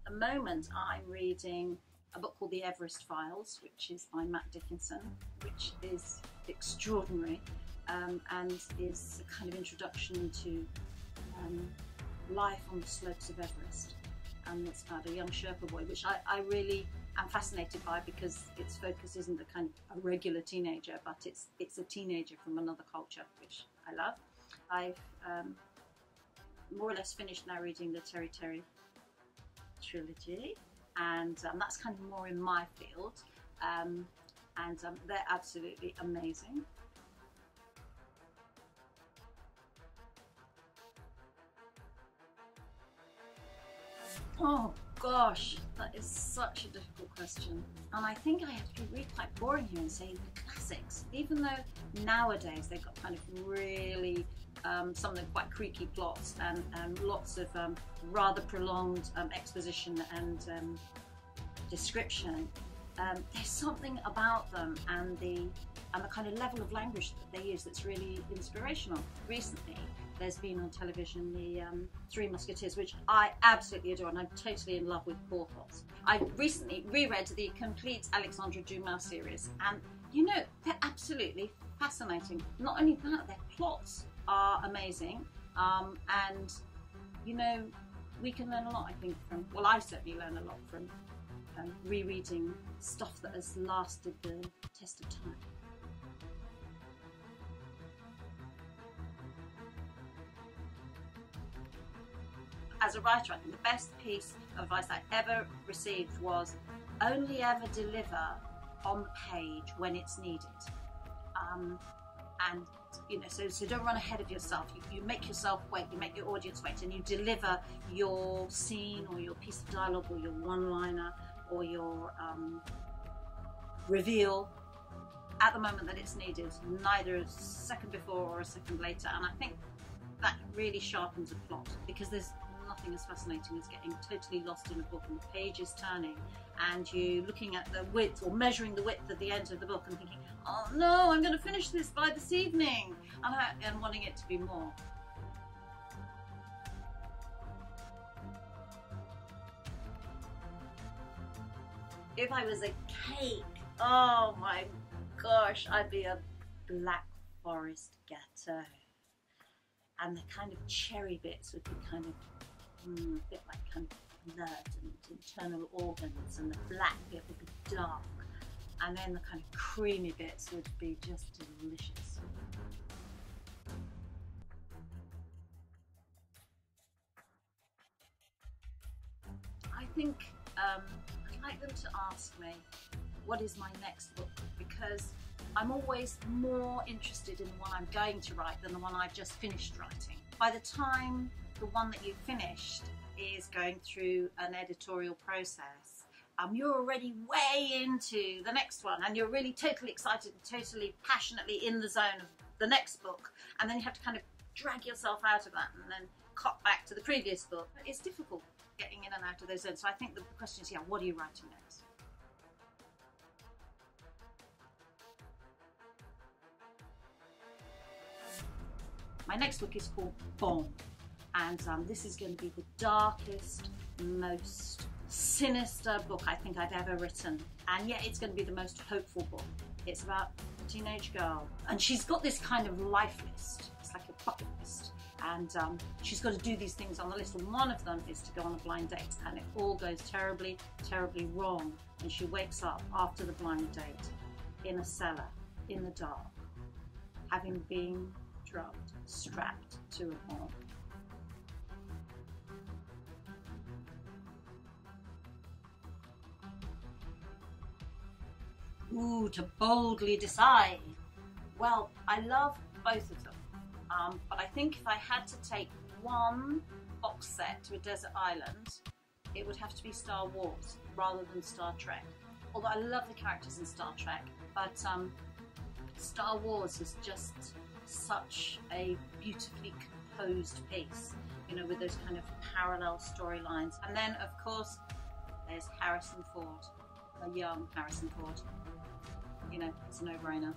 the moment I'm reading a book called The Everest Files, which is by Matt Dickinson, which is extraordinary and is a kind of introduction to life on the slopes of Everest. And it's about a young Sherpa boy, which I really am fascinated by, because its focus isn't a kind of a regular teenager, but it's a teenager from another culture, which I love. I've more or less finished now reading the Terry trilogy, and that's kind of more in my field, and they're absolutely amazing. Oh gosh, that is such a difficult question, and I think I have to be really quite boring here and say the classics, even though nowadays they've got kind of really some of them quite creaky plots and lots of rather prolonged exposition and description. There's something about them and the kind of level of language that they use that's really inspirational. Recently there's been on television the Three Musketeers, which I absolutely adore, and I'm totally in love with Porthos. I recently reread the complete Alexandre Dumas series, and you know, they're absolutely fascinating. Not only that, their plots are amazing, and you know, we can learn a lot, I think, from, well, I certainly learn a lot from rereading stuff that has lasted the test of time. As a writer, I think the best piece of advice I ever received was only ever deliver on the page when it's needed. And you know, so don't run ahead of yourself. You make yourself wait, you make your audience wait, and you deliver your scene or your piece of dialogue or your one-liner or your reveal at the moment that it's needed, neither a second before or a second later. And I think that really sharpens a plot, because there's nothing as fascinating as getting totally lost in a book and the page is turning and you looking at the width or measuring the width at the end of the book and thinking, oh no, I'm going to finish this by this evening, and wanting it to be more. If I was a cake, oh my gosh, I'd be a Black Forest gâteau, and the kind of cherry bits would be kind of a bit like kind of blood and internal organs, and the black bit would be dark, and then the kind of creamy bits would be just delicious. I think I'd like them to ask me, what is my next book? Because I'm always more interested in the one I'm going to write than the one I've just finished writing. By the time the one that you've finished is going through an editorial process, you're already way into the next one, and you're really totally excited and totally passionately in the zone of the next book, and then you have to kind of drag yourself out of that and then cut back to the previous book. It's difficult getting in and out of those zones, so I think the question is, yeah, what are you writing next? My next book is called Bomb, and this is going to be the darkest, most sinister book I think I've ever written, and yet it's going to be the most hopeful book. It's about a teenage girl, and she's got this kind of life list. It's like a bucket list, and she's got to do these things on the list, and one of them is to go on a blind date, and it all goes terribly, terribly wrong, and she wakes up after the blind date in a cellar, in the dark, having been drugged, strapped to a bomb. Ooh, to boldly decide. Well, I love both of them, but I think if I had to take one box set to a desert island, it would have to be Star Wars rather than Star Trek. Although I love the characters in Star Trek, but Star Wars is just such a beautifully composed piece, you know, with those kind of parallel storylines. And then, of course, there's Harrison Ford, a young Harrison Ford. You know, it's a no-brainer.